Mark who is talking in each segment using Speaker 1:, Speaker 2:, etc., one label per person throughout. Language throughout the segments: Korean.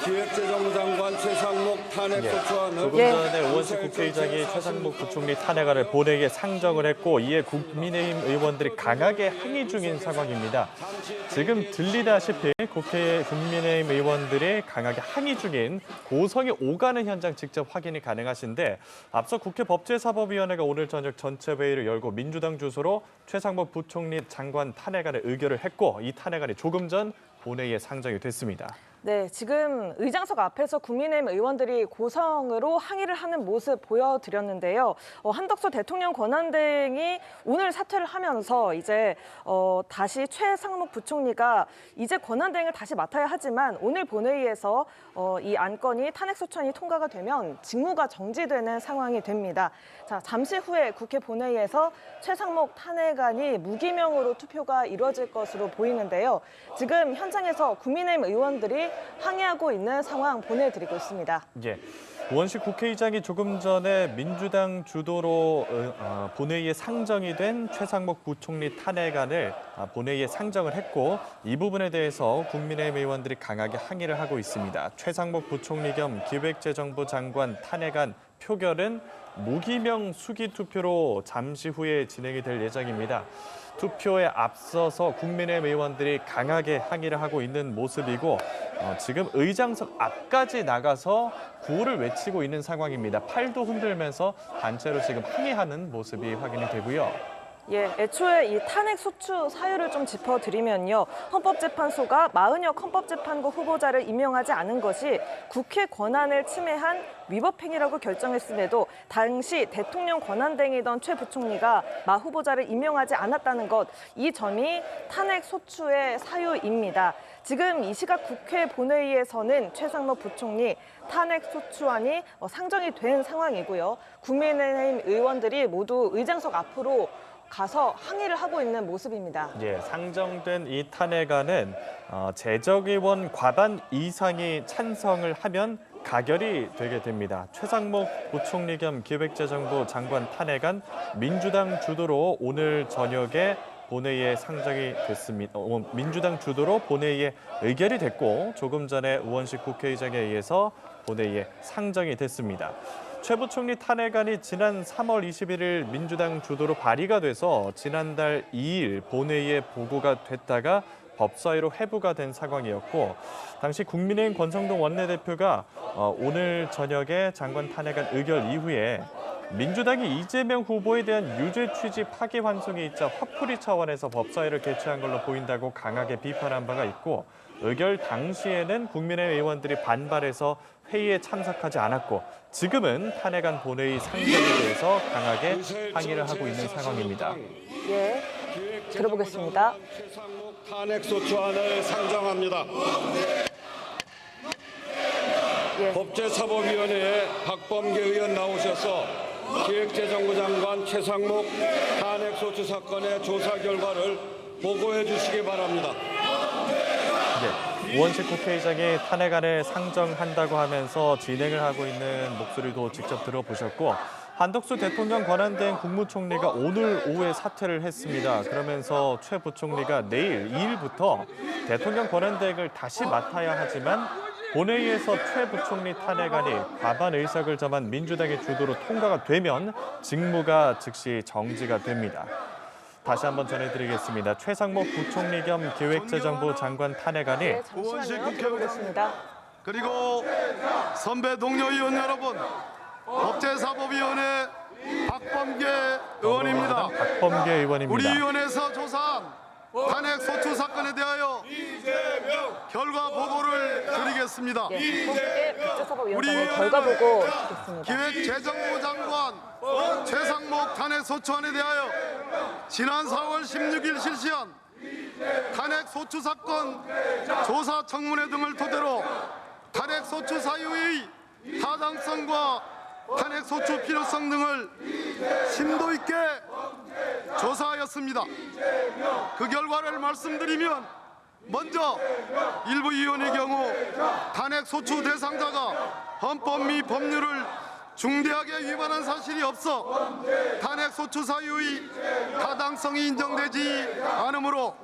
Speaker 1: 기획재정부 장관 최상목 탄핵 소추안을
Speaker 2: 조금 전에 우원식 국회의장이 최상목 부총리 탄핵안을 본회의에 상정을 했고 이에 국민의힘 의원들이 강하게 항의 중인 상황입니다. 지금 들리다시피 국민의힘 의원들이 강하게 항의 중인 고성이 오가는 현장 직접 확인이 가능하신데 앞서 국회 법제사법위원회가 오늘 저녁 전체 회의를 열고 민주당 주소로 최상목 부총리 장관 탄핵안을 의결을 했고 이 탄핵안이 조금 전 본회의에 상정이 됐습니다.
Speaker 3: 네, 지금 의장석 앞에서 국민의힘 의원들이 고성으로 항의를 하는 모습 보여드렸는데요. 한덕수 대통령 권한대행이 오늘 사퇴를 하면서 이제 다시 최상목 부총리가 이제 권한대행을 다시 맡아야 하지만 오늘 본회의에서 이 안건이 탄핵소추안이 통과가 되면 직무가 정지되는 상황이 됩니다. 자, 잠시 후에 국회 본회의에서 최상목 탄핵안이 무기명으로 투표가 이루어질 것으로 보이는데요. 지금 현장에서 국민의힘 의원들이 항의하고 있는 상황 보내드리고 있습니다.
Speaker 2: 예, 우원식 국회의장이 조금 전에 민주당 주도로 본회의에 상정이 된 최상목 부총리 탄핵안을 본회의에 상정을 했고 이 부분에 대해서 국민의힘 의원들이 강하게 항의를 하고 있습니다. 최상목 부총리 겸 기획재정부 장관 탄핵안 표결은 무기명 수기 투표로 잠시 후에 진행이 될 예정입니다. 투표에 앞서서 국민의힘 의원들이 강하게 항의를 하고 있는 모습이고 지금 의장석 앞까지 나가서 구호를 외치고 있는 상황입니다. 팔도 흔들면서 단체로 지금 항의하는 모습이 확인이 되고요.
Speaker 3: 예, 애초에 이 탄핵 소추 사유를 좀 짚어드리면요. 헌법재판소가 마은혁 헌법재판관 후보자를 임명하지 않은 것이 국회 권한을 침해한 위법행위라고 결정했음에도 당시 대통령 권한대행이던 최 부총리가 마 후보자를 임명하지 않았다는 것, 이 점이 탄핵 소추의 사유입니다. 지금 이 시각 국회 본회의에서는 최상목 부총리 탄핵 소추안이 상정이 된 상황이고요. 국민의힘 의원들이 모두 의장석 앞으로 가서 항의를 하고 있는 모습입니다.
Speaker 2: 예, 상정된 이 탄핵안은 재적의원 과반 이상이 찬성을 하면 가결이 되게 됩니다. 최상목 부총리 겸 기획재정부 장관 탄핵안 민주당 주도로 오늘 저녁에 본회의에 상정이 됐습니다. 민주당 주도로 본회의에 의결이 됐고 조금 전에 우원식 국회의장에 의해서 본회의에 상정이 됐습니다. 최 부총리 탄핵안이 지난 3월 21일 민주당 주도로 발의가 돼서 지난달 2일 본회의에 보고가 됐다가 법사위로 회부가 된 상황이었고 당시 국민의힘 권성동 원내대표가 오늘 저녁에 장관 탄핵안 의결 이후에 민주당이 이재명 후보에 대한 유죄 취지 파기환송이 있자 화풀이 차원에서 법사위를 개최한 걸로 보인다고 강하게 비판한 바가 있고 의결 당시에는 국민의힘 의원들이 반발해서 회의에 참석하지 않았고 지금은 탄핵안 본회의 상정에 대해서 강하게 항의를 하고 있는 상황입니다.
Speaker 3: 예, 들어보겠습니다.
Speaker 1: 최상목 탄핵 소추안을 상정합니다.
Speaker 3: 예.
Speaker 1: 법제사법위원회에 박범계 의원 나오셔서 기획재정부 장관 최상목 탄핵 소추 사건의 조사 결과를 보고해 주시기 바랍니다.
Speaker 2: 네, 우원식 국회의장이 탄핵안을 상정한다고 하면서 진행을 하고 있는 목소리도 직접 들어보셨고 한덕수 대통령 권한대행 국무총리가 오늘 오후에 사퇴를 했습니다. 그러면서 최 부총리가 내일 2일부터 대통령 권한대행을 다시 맡아야 하지만 본회의에서 최 부총리 탄핵안이 과반 의석을 점한 민주당의 주도로 통과가 되면 직무가 즉시 정지가 됩니다. 다시 한번 전해드리겠습니다. 최상목 부총리 겸 기획재정부 장관 탄핵안이
Speaker 3: 네, 잠시만요. 들어보겠습니다.
Speaker 4: 그리고 선배 동료 의원 여러분, 법제사법위원회 박범계 의원입니다.
Speaker 2: 박범계 의원입니다.
Speaker 4: 우리 위원회에서 조사한 탄핵 소추 사건에 대하여 결과 보고를 드리겠습니다.
Speaker 3: 예, 법무부의 법제사법위원장의 결과 보고 드리겠습니다.
Speaker 4: 기획재정부 장관 최상목 탄핵 소추안에 대하여 지난 4월 16일 실시한 탄핵 소추 사건 조사 청문회 등을 토대로 탄핵 소추 사유의 타당성과 탄핵 소추 필요성 등을 심도 있게 조사하였습니다. 그 결과를 말씀드리면 먼저 일부 의원의 경우 탄핵 소추 대상자가 헌법 및 법률을 중대하게 위반한 사실이 없어 탄핵소추 사유의 타당성이 인정되지 않으므로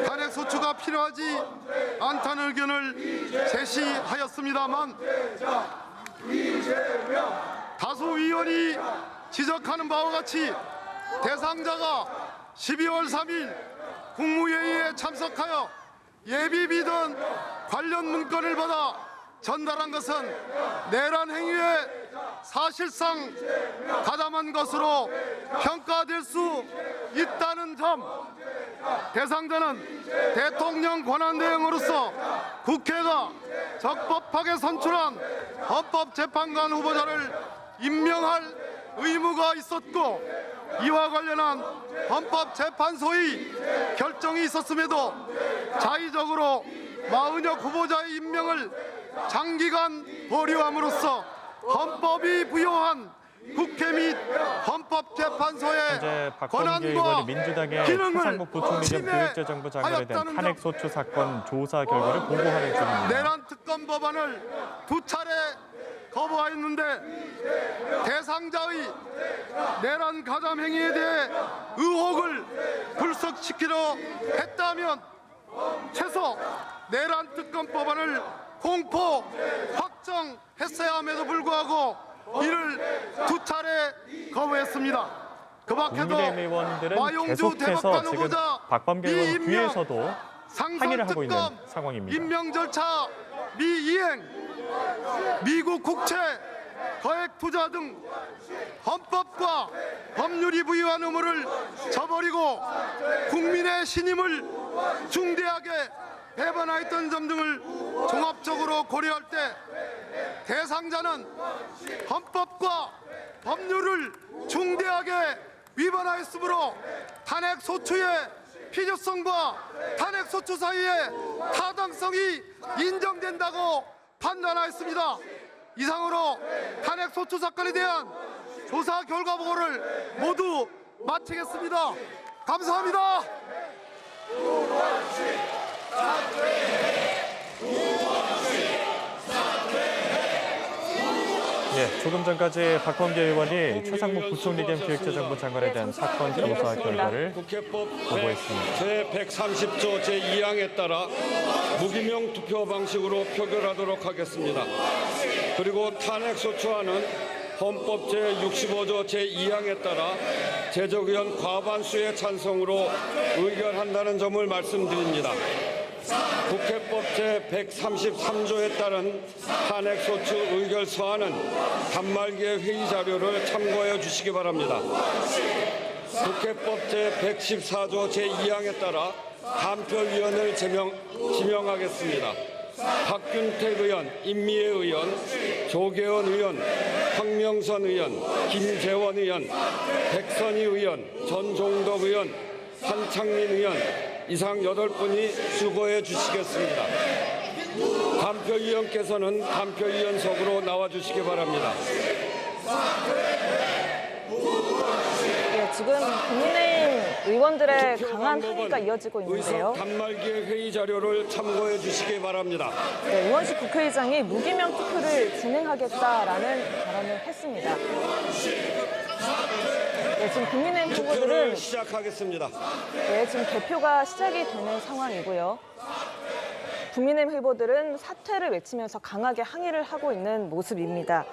Speaker 4: 탄핵소추가 필요하지 않다는 의견을 제시하였습니다만 다수 위원이 지적하는 바와 같이 대상자가 12월 3일 국무회의에 참석하여 예비비던 관련 문건을 받아 전달한 것은 내란 행위에 사실상 가담한 것으로 평가될 수 있다는 점, 대상자는 대통령 권한대행으로서 국회가 적법하게 선출한 헌법재판관 후보자를 임명할 의무가 있었고 이와 관련한 헌법재판소의 결정이 있었음에도 자의적으로 마은혁 후보자의 임명을 장기간 보류함으로써 헌법이 부여한 국회 및 헌법재판소의
Speaker 2: 현재 박범계
Speaker 4: 권한과
Speaker 2: 의원이 민주당의
Speaker 4: 기능을
Speaker 2: 최상목 부총리 겸 교육재정부 장관에 대한 탄핵소추 사건 조사 결과를 보고하는 중입니다.
Speaker 4: 내란 특검 법안을 두 차례 거부하였는데 대상자의 내란 가담 행위에 대해 의혹을 불식시키려 했다면 최소 내란 특검 법안을 공포 확정했어야 함에도 불구하고 이를 두 차례 거부했습니다. 그 밖에도
Speaker 2: 국민의힘 의원들은
Speaker 4: 마용주
Speaker 2: 계속해서
Speaker 4: 대법관
Speaker 2: 지금
Speaker 4: 후보자
Speaker 2: 박범계 의원
Speaker 4: 미임명,
Speaker 2: 뒤에서도 항의를 하고 있는
Speaker 4: 상설특검
Speaker 2: 상황입니다.
Speaker 4: 임명 절차 미이행, 미국 국채 거액 투자 등 헌법과 법률이 부여한 의무를 저버리고 국민의 신임을 중대하게 배반하였던 점 등을 종합적으로 고려할 때 대상자는 헌법과 법률을 중대하게 위반하였으므로 탄핵소추의 필요성과 탄핵소추 사이의 타당성이 인정된다고 판단하였습니다. 이상으로 탄핵소추 사건에 대한 조사 결과 보고를 모두 마치겠습니다. 감사합니다.
Speaker 2: 예, 조금 전까지 박범계 의원이 최상목 부총리 겸 기획재정부 장관에 대한 사건 조사 결과를
Speaker 1: 국회법
Speaker 2: 보고했습니다.
Speaker 1: 제130조 제2항에 따라 무기명 투표 방식으로 표결하도록 하겠습니다. 그리고 탄핵소추안은 헌법 제65조 제2항에 따라 제적의원 과반수의 찬성으로 의결한다는 점을 말씀드립니다. 국회법 제133조에 따른 탄핵소추 의결 서한은 단말기의 회의 자료를 참고해 주시기 바랍니다. 국회법 제114조 제2항에 따라 감표위원을 지명하겠습니다. 박균택 의원, 임미애 의원, 조계원 의원, 황명선 의원, 김재원 의원, 백선희 의원, 전종덕 의원, 한창민 의원 이상 8분이 수고해 주시겠습니다. 감표위원께서는 감표위원석으로 나와 주시기 바랍니다.
Speaker 3: 네, 지금 국민의힘 의원들의
Speaker 1: 투표
Speaker 3: 강한
Speaker 1: 방법은
Speaker 3: 항의가 이어지고 있는데요.
Speaker 1: 의석 단말기의 회의 자료를 참고해 주시기 바랍니다.
Speaker 3: 네, 우원식 국회의장이 무기명 투표를 진행하겠다라는 발언을 했습니다. 네, 지금 국민의힘 후보들은
Speaker 1: 투표를 시작하겠습니다.
Speaker 3: 네, 지금 개표가 시작이 되는 상황이고요. 국민의힘 후보들은 사퇴를 외치면서 강하게 항의를 하고 있는 모습입니다.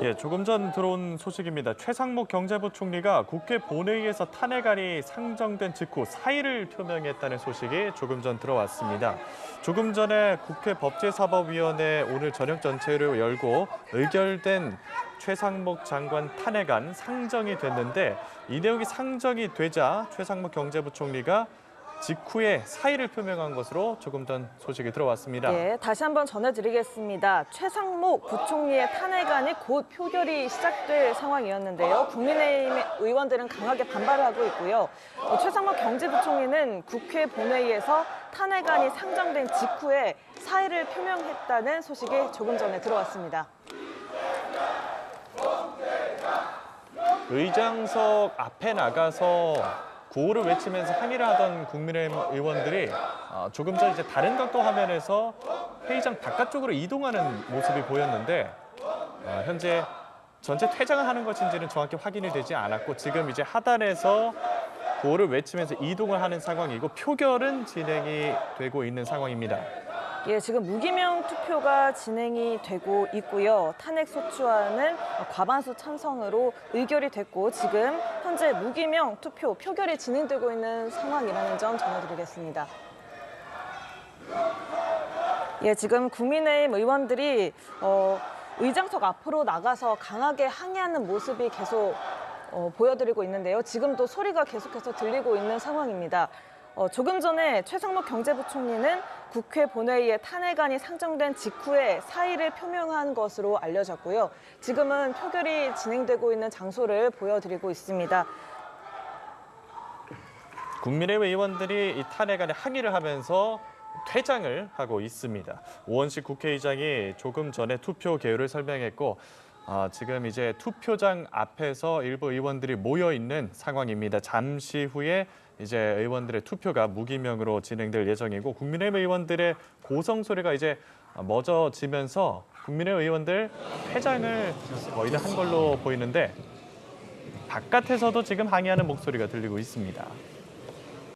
Speaker 2: 예, 조금 전 들어온 소식입니다. 최상목 경제부총리가 국회 본회의에서 탄핵안이 상정된 직후 사의를 표명했다는 소식이 조금 전 들어왔습니다. 조금 전에 국회 법제사법위원회 오늘 저녁 전체를 열고 의결된 최상목 장관 탄핵안 상정이 됐는데 이 내용이 상정이 되자 최상목 경제부총리가 직후에 사의를 표명한 것으로 조금 전 소식이 들어왔습니다.
Speaker 3: 네, 다시 한번 전해드리겠습니다. 최상목 부총리의 탄핵안이 곧 표결이 시작될 상황이었는데요. 국민의힘 의원들은 강하게 반발을 하고 있고요. 최상목 경제부총리는 국회 본회의에서 탄핵안이 상정된 직후에 사의를 표명했다는 소식이 조금 전에 들어왔습니다.
Speaker 2: 의장석 앞에 나가서 구호를 외치면서 항의를 하던 국민의힘 의원들이 조금 전 이제 다른 각도 화면에서 회의장 바깥쪽으로 이동하는 모습이 보였는데 현재 전체 퇴장을 하는 것인지는 정확히 확인이 되지 않았고 지금 이제 하단에서 구호를 외치면서 이동을 하는 상황이고 표결은 진행이 되고 있는 상황입니다.
Speaker 3: 예, 지금 무기명 투표가 진행이 되고 있고요. 탄핵 소추안은 과반수 찬성으로 의결이 됐고 지금 현재 무기명 투표 표결이 진행되고 있는 상황이라는 점 전해드리겠습니다. 예, 지금 국민의힘 의원들이 의장석 앞으로 나가서 강하게 항의하는 모습이 계속 보여드리고 있는데요. 지금도 소리가 계속해서 들리고 있는 상황입니다. 조금 전에 최상목 경제부총리는 국회 본회의에 탄핵안이 상정된 직후에 사의를 표명한 것으로 알려졌고요. 지금은 표결이 진행되고 있는 장소를 보여드리고 있습니다.
Speaker 2: 국민의힘 의원들이 이 탄핵안에 항의를 하면서 퇴장을 하고 있습니다. 오원식 국회의장이 조금 전에 투표 개요를 설명했고 지금 이제 투표장 앞에서 일부 의원들이 모여 있는 상황입니다. 잠시 후에 이제 의원들의 투표가 무기명으로 진행될 예정이고 국민의힘 의원들의 고성 소리가 이제 멎어지면서 국민의힘 의원들 퇴장을 거의 다 한 걸로 보이는데 바깥에서도 지금 항의하는 목소리가 들리고 있습니다.